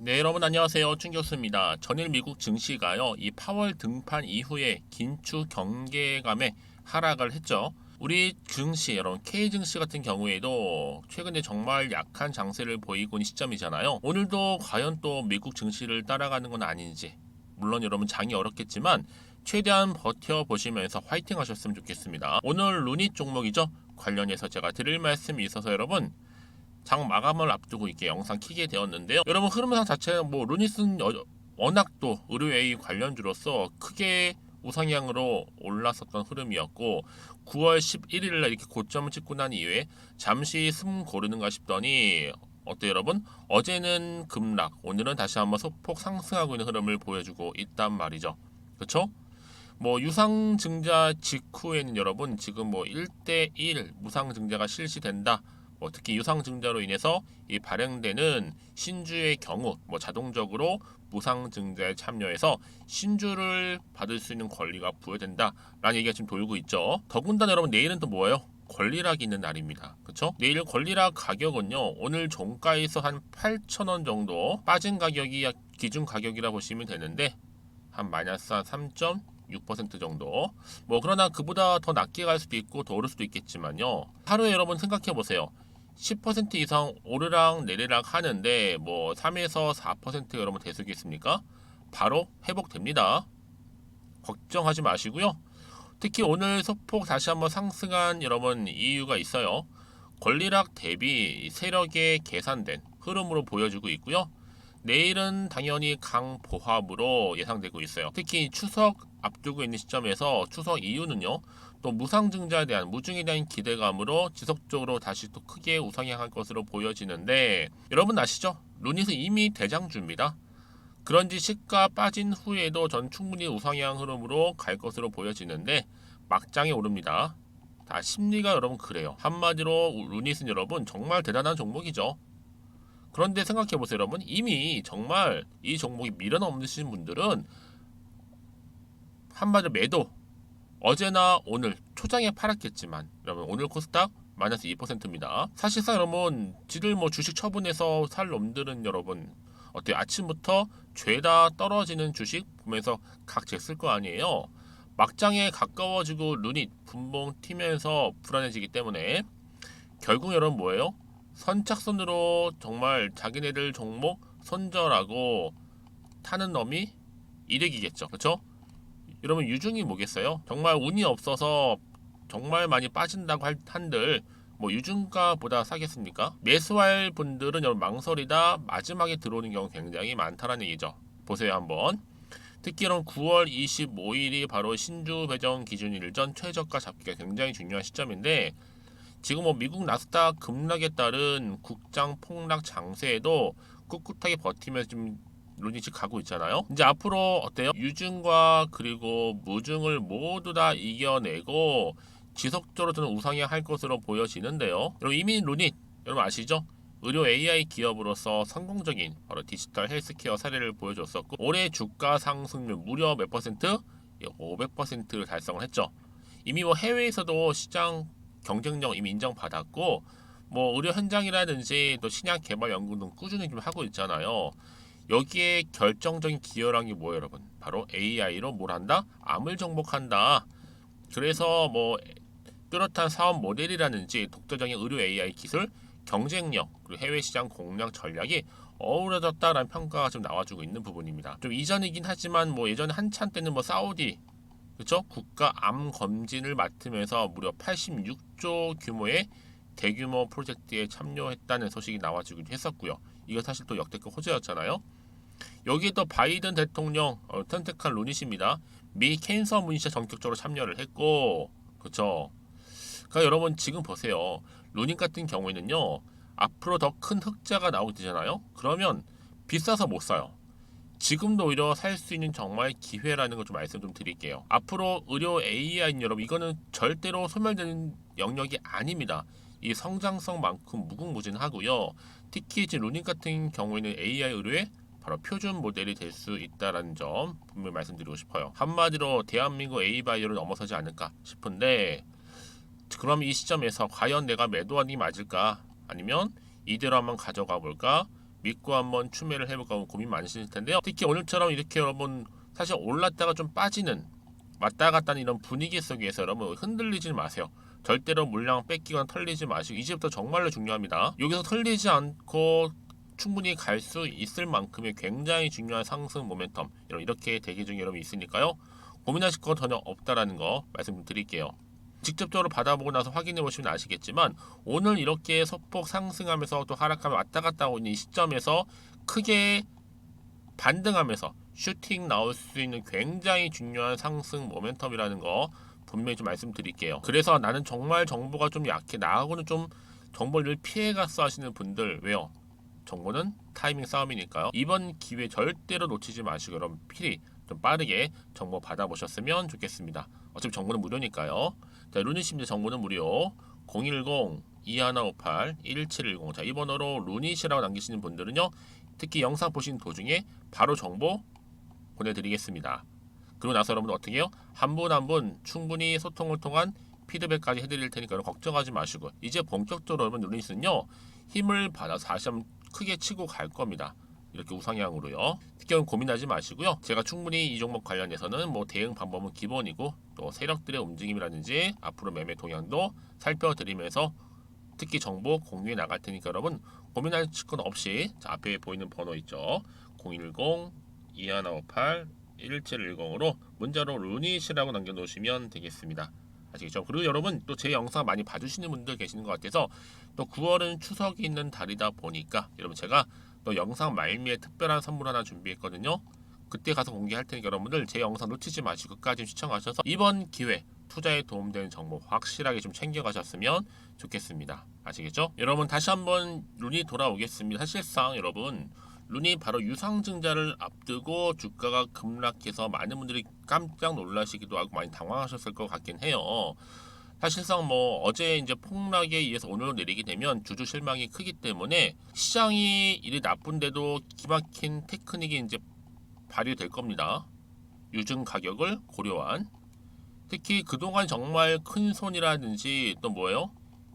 네, 여러분 안녕하세요. 춘 교수입니다. 전일 미국 증시가요, 이 파월 등판 이후에 긴축 경계감에 하락을 했죠. 우리 증시, 여러분 K 증시 같은 경우에도 최근에 정말 약한 장세를 보이고 있는 시점이잖아요. 오늘도 과연 또 미국 증시를 따라가는 건 아닌지, 물론 여러분 장이 어렵겠지만 최대한 버텨 보시면서 화이팅 하셨으면 좋겠습니다. 오늘 루닛 종목이죠. 관련해서 제가 드릴 말씀이 있어서 여러분 장 마감을 앞두고 이렇게 영상 키게 되었는데요. 여러분 흐름상 자체는 뭐 루닛은 워낙 또 의료 AI 관련주로서 크게 우상향으로 올랐었던 흐름이었고 9월 11일 날 이렇게 고점을 찍고 난 이후에 잠시 숨 고르는가 싶더니 어때요 여러분? 어제는 급락, 오늘은 다시 한번 소폭 상승하고 있는 흐름을 보여주고 있단 말이죠. 그렇죠? 뭐 유상증자 직후에는 여러분 지금 뭐 1대1 무상증자가 실시된다. 뭐 특히 유상증자로 인해서 이 발행되는 신주의 경우 뭐 자동적으로 무상증자에 참여해서 신주를 받을 수 있는 권리가 부여된다라는 얘기가 지금 돌고 있죠. 더군다나 여러분 내일은 또 뭐예요? 권리락이 있는 날입니다. 그렇죠? 내일 권리락 가격은요. 오늘 종가에서 한 8,000원 정도 빠진 가격이 기준 가격이라 보시면 되는데 한 마이너스 한 3.6% 정도. 뭐 그러나 그보다 더 낮게 갈 수도 있고 더 오를 수도 있겠지만요. 하루에 여러분 생각해 보세요. 10% 이상 오르락 내리락 하는데 뭐 3에서 4% 여러분 대수겠습니까? 바로 회복됩니다. 걱정하지 마시고요. 특히 오늘 소폭 다시 한번 상승한 여러분 이유가 있어요. 권리락 대비 세력의 계산된 흐름으로 보여주고 있고요. 내일은 당연히 강보합으로 예상되고 있어요. 특히 추석 앞두고 있는 시점에서 추석 이후는요. 또 무상증자에 대한 무증에 대한 기대감으로 지속적으로 다시 또 크게 우상향할 것으로 보여지는데 여러분 아시죠? 루닛은 이미 대장주입니다. 그런지 시가 빠진 후에도 전 충분히 우상향 흐름으로 갈 것으로 보여지는데 막장에 오릅니다. 다 심리가 여러분 그래요. 한마디로 루닛은 여러분 정말 대단한 종목이죠. 그런데 생각해보세요 여러분, 이미 정말 이 종목이 밀어넘으신 분들은 한마디로 매도, 어제나 오늘 초장에 팔았겠지만 여러분 오늘 코스닥 마이너스 2%입니다. 사실상 여러분 지들 뭐 주식 처분해서 살 놈들은 여러분 어때요? 아침부터 죄다 떨어지는 주식 보면서 각jes을 거 아니에요. 막장에 가까워지고 루닛 분봉 튀면서 불안해지기 때문에 결국 여러분 뭐예요? 선착순으로 정말 자기네들 종목 손절하고 타는 놈이 이득이겠죠. 그렇죠? 여러분 유중이 뭐겠어요? 정말 운이 없어서 정말 많이 빠진다고 한들 뭐 유중가보다 사겠습니까? 매수할 분들은 여러분 망설이다 마지막에 들어오는 경우 굉장히 많다는 얘기죠. 보세요 한번. 특히 이런 9월 25일이 바로 신주 배정 기준일 전 최저가 잡기가 굉장히 중요한 시점인데 지금 뭐 미국 나스닥 급락에 따른 국장 폭락 장세에도 꿋꿋하게 버티면서 좀 루닛이 가고 있잖아요. 이제 앞으로 어때요? 유증과 그리고 무증을 모두 다 이겨내고 지속적으로 저는 우상향 할 것으로 보여지는데요. 여러분 이미 루닛 여러분 아시죠? 의료 AI 기업으로서 성공적인 바로 디지털 헬스케어 사례를 보여줬었고 올해 주가 상승률 무려 몇 퍼센트? 500%를 달성을 했죠. 이미 뭐 해외에서도 시장 경쟁력 이미 인정받았고 뭐 의료 현장이라든지 또 신약 개발 연구 등 꾸준히 좀 하고 있잖아요. 여기에 결정적인 기여한 게 뭐예요, 여러분? 바로 AI로 뭘 한다? 암을 정복한다. 그래서 뭐 뚜렷한 사업 모델이라든지 독자적인 의료 AI 기술, 경쟁력, 그리고 해외 시장 공략 전략이 어우러졌다라는 평가가 좀 나와주고 있는 부분입니다. 좀 이전이긴 하지만 뭐 예전에 한참 때는 뭐 사우디 그렇죠? 국가 암 검진을 맡으면서 무려 86조 규모의 대규모 프로젝트에 참여했다는 소식이 나와주기도 했었고요. 이거 사실 또 역대급 호재였잖아요. 여기에 또 바이든 대통령 선택한 루닛입니다. 미 캔서 문시에 전격적으로 참여를 했고, 그렇죠? 그러니까 여러분 지금 보세요. 루닛 같은 경우에는요. 앞으로 더 큰 흑자가 나오게 되잖아요. 그러면 비싸서 못 사요. 지금도 오히려 살 수 있는 정말 기회라는 걸 좀 말씀 좀 드릴게요. 앞으로 의료 AI는 여러분 이거는 절대로 소멸되는 영역이 아닙니다. 이 성장성만큼 무궁무진하고요. 특히 이제 루닛 같은 경우에는 AI 의료의 바로 표준 모델이 될 수 있다는 점 분명히 말씀드리고 싶어요. 한마디로 대한민국 A바이오를 넘어서지 않을까 싶은데 그럼 이 시점에서 과연 내가 매도하는 게 맞을까? 아니면 이대로 한번 가져가 볼까? 믿고 한번 추매를 해볼까 고민 많으실 텐데요. 특히 오늘처럼 이렇게 여러분 사실 올랐다가 좀 빠지는 왔다 갔다 하는 이런 분위기 속에서 여러분 흔들리지 마세요. 절대로 물량 뺏기거나 털리지 마시고 이제부터 정말로 중요합니다. 여기서 털리지 않고 충분히 갈 수 있을 만큼의 굉장히 중요한 상승 모멘텀 이렇게 대기 중에 여러분 있으니까요. 고민하실 거 전혀 없다라는 거 말씀드릴게요. 직접적으로 받아보고 나서 확인해 보시면 아시겠지만 오늘 이렇게 소폭 상승하면서 또 하락하면 왔다 갔다 하고 있는 이 시점에서 크게 반등하면서 슈팅 나올 수 있는 굉장히 중요한 상승 모멘텀이라는 거 분명히 좀 말씀드릴게요. 그래서 나는 정말 정보가 좀 약해 나하고는 좀 정보를 피해갔어 하시는 분들 왜요? 정보는 타이밍 싸움이니까요. 이번 기회 절대로 놓치지 마시고 여러분 필히 좀 빠르게 정보 받아보셨으면 좋겠습니다. 어차피 정보는 무료니까요. 자, 루닛입니다. 정보는 무료. 010-2158-1710. 자, 이 번호로 루닛이라고 남기시는 분들은요. 특히 영상 보신 도중에 바로 정보 보내드리겠습니다. 그리고 나서 여러분 어떻게 해요? 한 분 한 분 충분히 소통을 통한 피드백까지 해드릴 테니까 여러분 걱정하지 마시고 이제 본격적으로 여러분 루닛은요. 힘을 받아서 다시 한번 크게 치고 갈 겁니다. 이렇게 우상향으로요. 특히 고민하지 마시고요. 제가 충분히 이 종목 관련해서는 뭐 대응 방법은 기본이고 또 세력들의 움직임이라든지 앞으로 매매 동향도 살펴드리면서 특히 정보 공유해 나갈 테니까 여러분 고민하실 건 없이 자, 앞에 보이는 번호 있죠. 010-2158-1710으로 문자로 루닛이라고 남겨놓으시면 되겠습니다. 아시겠죠? 그리고 여러분 또 제 영상 많이 봐주시는 분들 계시는 것 같아서 또 9월은 추석이 있는 달이다 보니까 여러분 제가 또 영상 말미에 특별한 선물 하나 준비했거든요. 그때 가서 공개할 테니까 여러분들 제 영상 놓치지 마시고 끝까지 시청하셔서 이번 기회 투자에 도움되는 정보 확실하게 좀 챙겨가셨으면 좋겠습니다. 아시겠죠? 여러분 다시 한번 룬이 돌아오겠습니다. 사실상 여러분 룬이 바로 유상증자를 앞두고 주가가 급락해서 많은 분들이 깜짝 놀라시기도 하고 많이 당황하셨을 것 같긴 해요. 사실상 뭐 어제 이제 폭락에 의해서 오늘 내리게 되면 주주 실망이 크기 때문에 시장이 일이 나쁜데도 기막힌 테크닉이 이제 발휘될 겁니다. 유증 가격을 고려한 특히 그동안 정말 큰 손이라든지 또 뭐예요?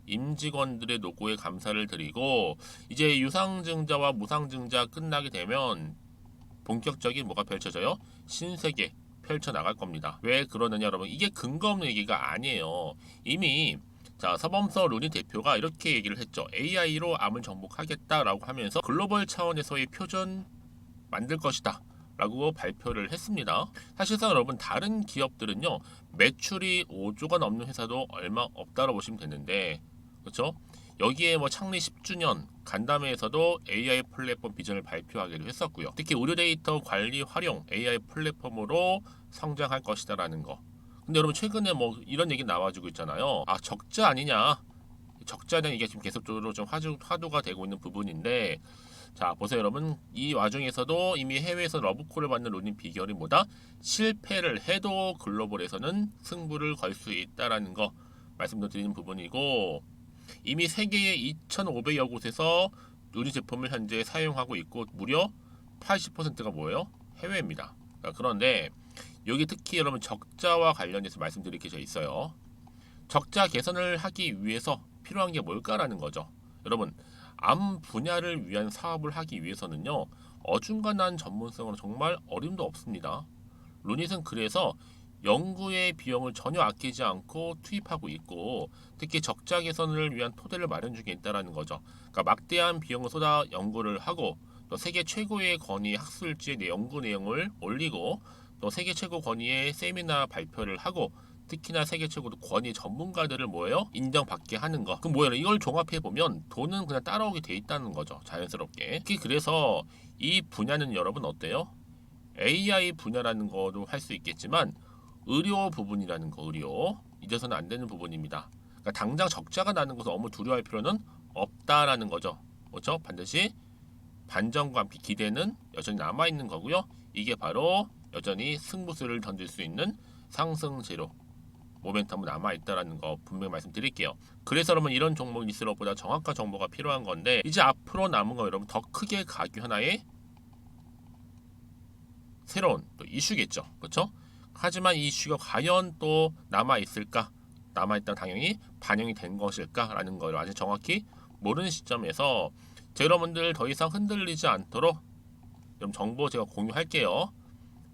임직원들의 노고에 감사를 드리고 이제 유상증자와 무상증자 끝나게 되면 본격적인 뭐가 펼쳐져요? 신세계 펼쳐나갈 겁니다. 왜 그러느냐 여러분 이게 근거 없는 얘기가 아니에요. 이미 자 서범서 루니 대표가 이렇게 얘기를 했죠. AI로 암을 정복하겠다라고 하면서 글로벌 차원에서의 표준 만들 것이다 라고 발표를 했습니다. 사실상 여러분 다른 기업들은요 매출이 5조가 넘는 회사도 얼마 없다고 보시면 되는데 그렇죠? 여기에 뭐 창립 10주년 간담회에서도 AI 플랫폼 비전을 발표하기도 했었고요. 특히 의료 데이터 관리 활용 AI 플랫폼으로 성장할 것이다라는 거. 근데 여러분 최근에 뭐 이런 얘기 나와주고 있잖아요. 아 적자 아니냐? 적자는 이게 지금 계속적으로 좀 화두가 되고 있는 부분인데 자 보세요 여러분 이 와중에서도 이미 해외에서 러브콜을 받는 로닝 비결이 뭐다? 실패를 해도 글로벌에서는 승부를 걸 수 있다라는 거 말씀드리는 부분이고 이미 세계의 2,500여 곳에서 루니 제품을 현재 사용하고 있고 무려 80%가 뭐예요? 해외입니다. 그런데 여기 특히 여러분 적자와 관련해서 말씀드릴 게 있어요. 적자 개선을 하기 위해서 필요한 게 뭘까라는 거죠. 여러분 암 분야를 위한 사업을 하기 위해서는요 어중간한 전문성으로 정말 어림도 없습니다. 루닛은 그래서 연구의 비용을 전혀 아끼지 않고 투입하고 있고 특히 적자 개선을 위한 토대를 마련 중에 있다는 거죠. 그러니까 막대한 비용을 쏟아 연구를 하고 또 세계 최고의 권위 학술지의 연구 내용을 올리고 또 세계 최고 권위의 세미나 발표를 하고 특히나 세계 최고 권위 전문가들을 뭐예요? 인정받게 하는 거. 그럼 뭐예요? 이걸 종합해 보면 돈은 그냥 따라오게 돼 있다는 거죠. 자연스럽게. 특히 그래서 이 분야는 여러분 어때요? AI 분야라는 거도 할 수 있겠지만 의료 부분이라는 거, 의료 잊어서는 안 되는 부분입니다. 그러니까 당장 적자가 나는 것을 너무 두려워할 필요는 없다라는 거죠. 그렇죠? 반드시 반전과 함께 기대는 여전히 남아 있는 거고요. 이게 바로 여전히 승부수를 던질 수 있는 상승세로 모멘텀은 남아있다라는 거 분명히 말씀드릴게요. 그래서 여러분 이런 종목일수록보다 정확한 정보가 필요한 건데 이제 앞으로 남은 거 여러분 더 크게 가기 하나의 새로운 또 이슈겠죠. 그렇죠? 하지만 이 이슈가 과연 또 남아있을까? 남아있다 당연히 반영이 된 것일까라는 걸 아직 정확히 모르는 시점에서 자, 여러분들 더 이상 흔들리지 않도록 좀 정보 제가 공유할게요.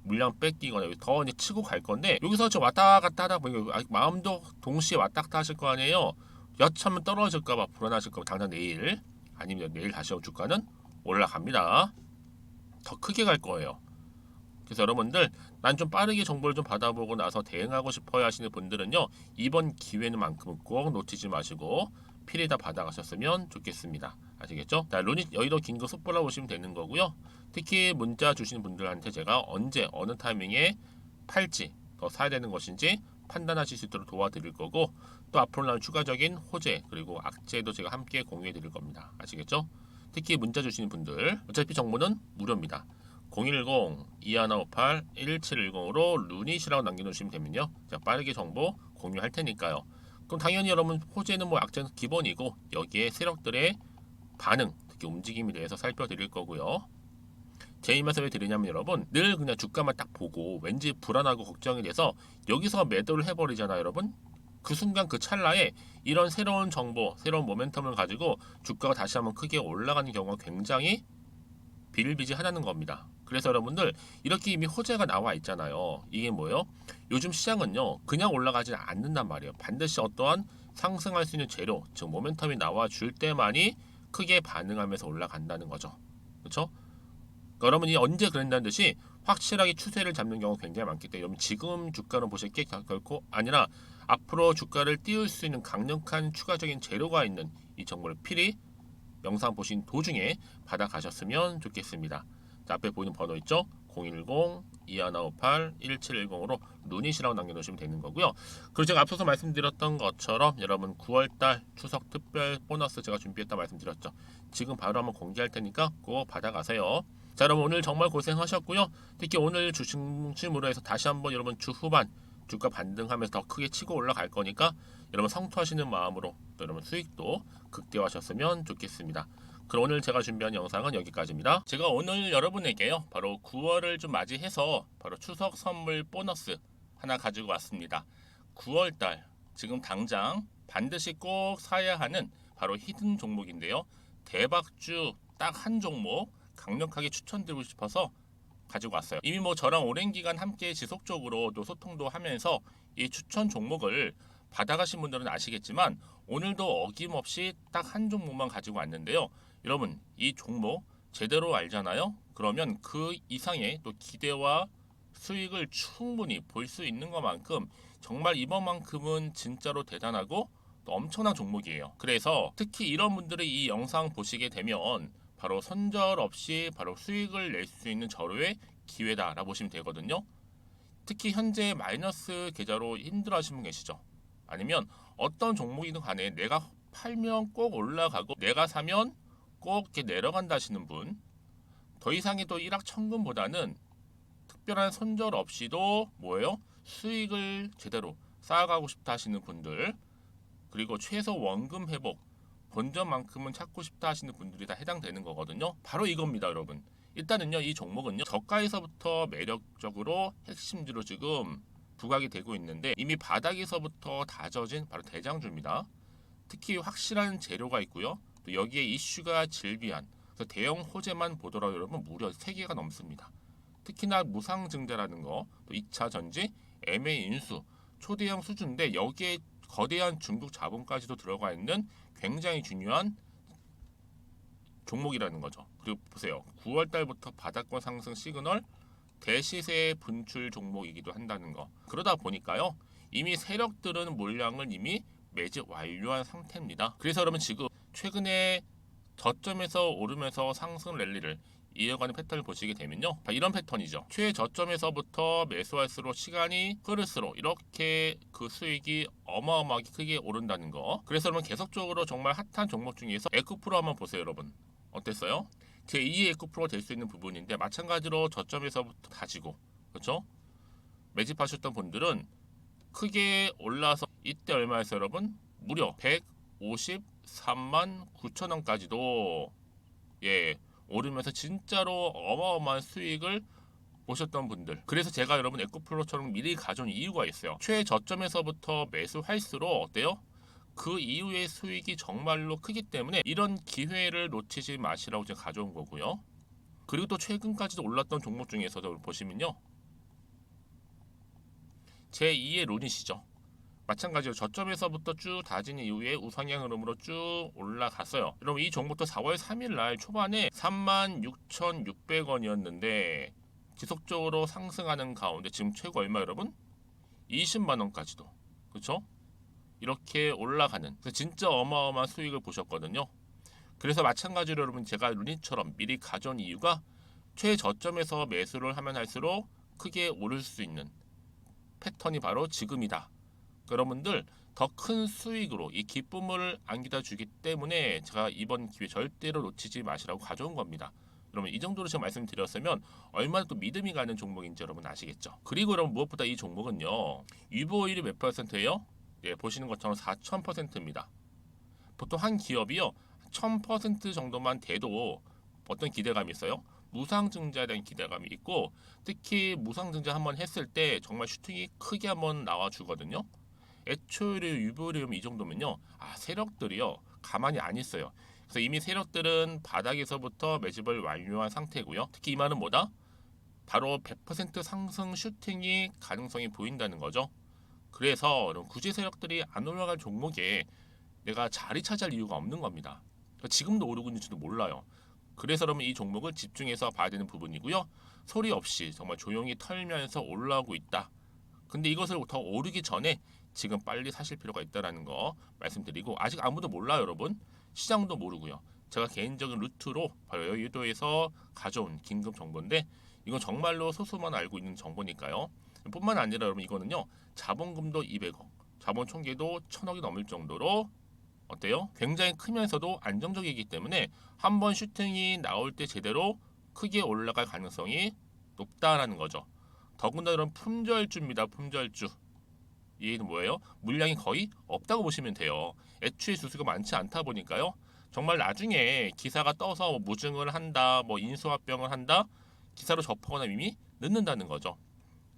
물량 뺏기거나 더 이제 치고 갈 건데, 여기서 저 왔다 갔다 하다 보니까 마음도 동시에 왔다 갔다 하실 거 아니에요. 여차하면 떨어질까봐 불안하실까봐 당장 내일 아니면 내일 다시 주가는 올라갑니다. 더 크게 갈 거예요. 그래서 여러분들 난 좀 빠르게 정보를 좀 받아보고 나서 대응하고 싶어야 하시는 분들은요, 이번 기회는만큼은 꼭 놓치지 마시고 필히 다 받아가셨으면 좋겠습니다. 아시겠죠? 자, 루닛 여의도 긴급 속보라 보시면 되는 거고요. 특히 문자 주시는 분들한테 제가 언제 어느 타이밍에 팔지 더 사야 되는 것인지 판단하실 수 있도록 도와드릴 거고, 또 앞으로 나올 추가적인 호재 그리고 악재도 제가 함께 공유해 드릴 겁니다. 아시겠죠? 특히 문자 주시는 분들 어차피 정보는 무료입니다. 010-2158-1710으로 루닛이라고 남겨놓으시면 되면요, 제가 빠르게 정보 공유할 테니까요. 그럼 당연히 여러분 호재는 뭐 악재는 기본이고, 여기에 세력들의 반응, 특히 움직임에 대해서 살펴드릴 거고요. 제 이 말씀 왜 드리냐면 여러분, 늘 그냥 주가만 딱 보고 왠지 불안하고 걱정이 돼서 여기서 매도를 해버리잖아요 여러분. 그 순간 그 찰나에 이런 새로운 정보, 새로운 모멘텀을 가지고 주가가 다시 한번 크게 올라가는 경우가 굉장히 비일비재하다는 겁니다. 그래서 여러분들 이렇게 이미 호재가 나와 있잖아요. 이게 뭐예요? 요즘 시장은요 그냥 올라가지 않는단 말이에요. 반드시 어떠한 상승할 수 있는 재료, 즉 모멘텀이 나와 줄 때만이 크게 반응하면서 올라간다는 거죠. 그렇죠? 여러분이 언제 그런다는 듯이 확실하게 추세를 잡는 경우가 굉장히 많기 때문에 여러분 지금 주가를 보실 게 결코 아니라 앞으로 주가를 띄울 수 있는 강력한 추가적인 재료가 있는 이 정보를 필히 영상 보신 도중에 받아가셨으면 좋겠습니다. 자, 앞에 보이는 번호 있죠? 010-2158-1710으로 루닛이라고 남겨놓으시면 되는 거고요. 그리고 제가 앞서서 말씀드렸던 것처럼 여러분 9월달 추석 특별 보너스 제가 준비했다 말씀드렸죠. 지금 바로 한번 공개할 테니까 꼭 받아가세요. 자, 여러분 오늘 정말 고생하셨고요. 특히 오늘 주식 중심으로 해서 다시 한번 여러분 주 후반 주가 반등하면서 더 크게 치고 올라갈 거니까 여러분 성투하시는 마음으로 또 여러분 수익도 극대화하셨으면 좋겠습니다. 그럼 오늘 제가 준비한 영상은 여기까지입니다. 제가 오늘 여러분에게요 바로 9월을 좀 맞이해서 바로 추석 선물 보너스 하나 가지고 왔습니다. 9월달 지금 당장 반드시 꼭 사야 하는 바로 히든 종목인데요. 대박주 딱 한 종목 강력하게 추천드리고 싶어서 가지고 왔어요. 이미 뭐 저랑 오랜 기간 함께 지속적으로 또 소통도 하면서 이 추천 종목을 받아가신 분들은 아시겠지만 오늘도 어김없이 딱 한 종목만 가지고 왔는데요. 여러분 이 종목 제대로 알잖아요. 그러면 그 이상의 또 기대와 수익을 충분히 볼 수 있는 것만큼 정말 이번만큼은 진짜로 대단하고 또 엄청난 종목이에요. 그래서 특히 이런 분들이 이 영상 보시게 되면 바로 손절 없이 바로 수익을 낼 수 있는 절호의 기회다라고 보시면 되거든요. 특히 현재 마이너스 계좌로 힘들어하시는 분 계시죠? 아니면 어떤 종목이든 간에 내가 팔면 꼭 올라가고 내가 사면 꼭 이렇게 내려간다 하시는 분, 더 이상의 또 일확천금보다는 특별한 손절 없이도 뭐예요? 수익을 제대로 쌓아가고 싶다 하시는 분들, 그리고 최소 원금 회복 본전만큼은 찾고 싶다 하시는 분들이 다 해당되는 거거든요. 바로 이겁니다 여러분. 일단은요 이 종목은요 저가에서부터 매력적으로 핵심주로 지금 부각이 되고 있는데 이미 바닥에서부터 다져진 바로 대장주입니다. 특히 확실한 재료가 있고요. 또 여기에 이슈가 질비한, 그래서 대형 호재만 보더라도 여러분 무려 3개가 넘습니다. 특히나 무상증자라는 거, 또 2차 전지, MA 인수, 초대형 수주인데 여기에 거대한 중국 자본까지도 들어가 있는 굉장히 중요한 종목이라는 거죠. 그리고 보세요. 9월 달부터 바닥권 상승 시그널, 대시세 분출 종목이기도 한다는 거. 그러다 보니까요. 이미 세력들은 물량을 이미 매집 완료한 상태입니다. 그래서 여러분 지금 최근에 저점에서 오르면서 상승 랠리를 이어가는 패턴을 보시게 되면요. 이런 패턴이죠. 최저점에서부터 매수할수록 시간이 흐를수록 이렇게 그 수익이 어마어마하게 크게 오른다는 거. 그래서 여러분 계속적으로 정말 핫한 종목 중에서 에코프로 한번 보세요 여러분. 어땠어요? 제2의 에코프로가 될 수 있는 부분인데 마찬가지로 저점에서부터 다지고 그렇죠? 매집하셨던 분들은 크게 올라서 이때 얼마였어요 여러분? 무려 153만 9천 원까지도 예 오르면서 진짜로 어마어마한 수익을 보셨던 분들. 그래서 제가 여러분 에코프로처럼 미리 가져온 이유가 있어요. 최저점에서부터 매수할수록 어때요? 그 이후의 수익이 정말로 크기 때문에 이런 기회를 놓치지 마시라고 제가 가져온 거고요. 그리고 또 최근까지도 올랐던 종목 중에서도 보시면요. 제2의 룬이시죠. 마찬가지로 저점에서부터 쭉 다진 이후에 우상향 흐름으로 쭉 올라갔어요. 여러분 이 종목도 4월 3일 날 초반에 36,600원이었는데 지속적으로 상승하는 가운데 지금 최고 얼마 여러분? 20만 원까지도. 그렇죠? 이렇게 올라가는 그래서 진짜 어마어마한 수익을 보셨거든요. 그래서 마찬가지로 여러분 제가 루닛처럼 미리 가져온 이유가 최저점에서 매수를 하면 할수록 크게 오를 수 있는 패턴이 바로 지금이다. 여러분들 더 큰 수익으로 이 기쁨을 안겨다 주기 때문에 제가 이번 기회 절대로 놓치지 마시라고 가져온 겁니다. 여러분 이 정도로 제가 말씀드렸으면 얼마나 또 믿음이 가는 종목인지 여러분 아시겠죠? 그리고 여러분 무엇보다 이 종목은요. 유보율이 몇 퍼센트예요? 예, 보시는 것처럼 4,000%입니다. 보통 한 기업이요 1,000% 정도만 돼도 어떤 기대감이 있어요? 무상증자에 대한 기대감이 있고 특히 무상증자 한번 했을 때 정말 슈팅이 크게 한번 나와주거든요. 애초에 유보율이 이 정도면요, 세력들이요 가만히 안 있어요. 그래서 이미 세력들은 바닥에서부터 매집을 완료한 상태고요. 특히 이 말은 뭐다? 바로 100% 상승 슈팅이 가능성이 보인다는 거죠. 그래서 굳이 세력들이 안 올라갈 종목에 내가 자리 차지할 이유가 없는 겁니다. 지금도 오르고 있는지도 몰라요. 그래서 여러분 이 종목을 집중해서 봐야 되는 부분이고요. 소리 없이 정말 조용히 털면서 올라오고 있다. 근데 이것을 더 오르기 전에 지금 빨리 사실 필요가 있다는 거 말씀드리고 아직 아무도 몰라요 여러분. 시장도 모르고요. 제가 개인적인 루트로 바로 여의도에서 가져온 긴급 정보인데 이건 정말로 소수만 알고 있는 정보니까요. 뿐만 아니라 여러분 이거는요. 자본금도 200억, 자본 총계도 1,000억이 넘을 정도로 어때요? 굉장히 크면서도 안정적이기 때문에 한번 슈팅이 나올 때 제대로 크게 올라갈 가능성이 높다라는 거죠. 더군다나 이런 품절주입니다. 품절주. 이는 뭐예요? 물량이 거의 없다고 보시면 돼요. 애초에 수수가 많지 않다 보니까요. 정말 나중에 기사가 떠서 무증을 한다, 인수합병을 한다, 기사로 접하거나 이미 늦는다는 거죠.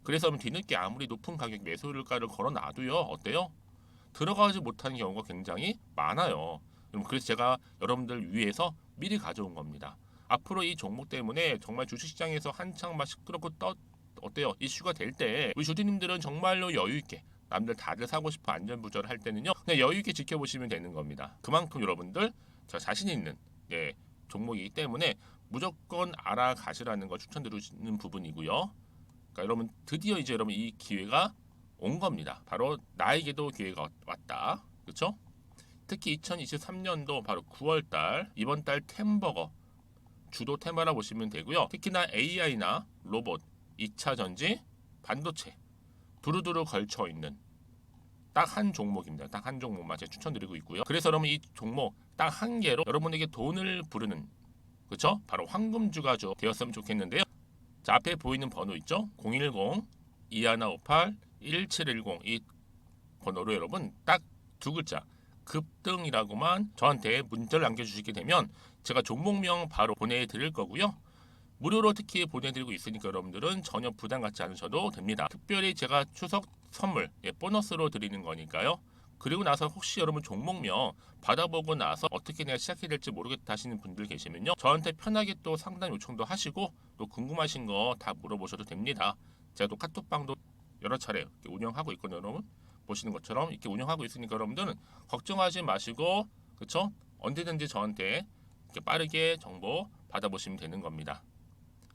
그래서 뒤늦게 아무리 높은 가격 매수가를 걸어놔도요. 어때요? 들어가지 못하는 경우가 굉장히 많아요. 그래서 제가 여러분들 위해서 미리 가져온 겁니다. 앞으로 이 종목 때문에 정말 주식시장에서 한창 막 시끄럽고 어때요? 이슈가 될 때 우리 주주님들은 정말로 여유 있게 남들 다들 사고 싶어 안전부절 할 때는요. 그냥 여유 있게 지켜보시면 되는 겁니다. 그만큼 여러분들 저 자신 있는 종목이기 때문에 무조건 알아가시라는 걸 추천드리는 부분이고요. 그러니까 여러분 드디어 이제 여러분 이 기회가 온 겁니다. 바로 나에게도 기회가 왔다. 그렇죠? 특히 2023년도 바로 9월달 이번 달 템버거 주도 테마라 보시면 되고요. 특히나 AI나 로봇, 2차 전지, 반도체 두루두루 걸쳐 있는 딱 한 종목입니다. 딱 한 종목만 제가 추천드리고 있고요. 그래서 여러분 이 종목 딱 한 개로 여러분에게 돈을 부르는 그렇죠? 바로 황금주가 되었으면 좋겠는데요. 자, 앞에 보이는 번호 있죠? 010-2158-1710 이 번호로 여러분 딱 두 글자 급등이라고만 저한테 문자를 남겨주시게 되면 제가 종목명 바로 보내드릴 거고요. 무료로 특히 보내드리고 있으니까 여러분들은 전혀 부담 갖지 않으셔도 됩니다. 특별히 제가 추석 선물 보너스로 드리는 거니까요. 그리고 나서 혹시 여러분 종목명 받아보고 나서 어떻게 내가 시작해야 될지 모르겠다 하시는 분들 계시면요. 저한테 편하게 또 상담 요청도 하시고 또 궁금하신 거 다 물어보셔도 됩니다. 제가 또 카톡방도 여러 차례 운영하고 있거든요. 여러분 보시는 것처럼 이렇게 운영하고 있으니까 여러분들은 걱정하지 마시고 그쵸? 언제든지 저한테 이렇게 빠르게 정보 받아보시면 되는 겁니다.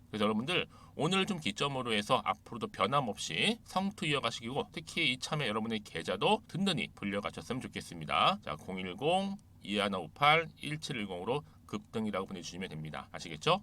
그래서 여러분들 오늘 좀 기점으로 해서 앞으로도 변함없이 성투 이어가시고 특히 이참에 여러분의 계좌도 든든히 불려가셨으면 좋겠습니다. 자, 010-2158-1710으로 급등이라고 보내주시면 됩니다. 아시겠죠?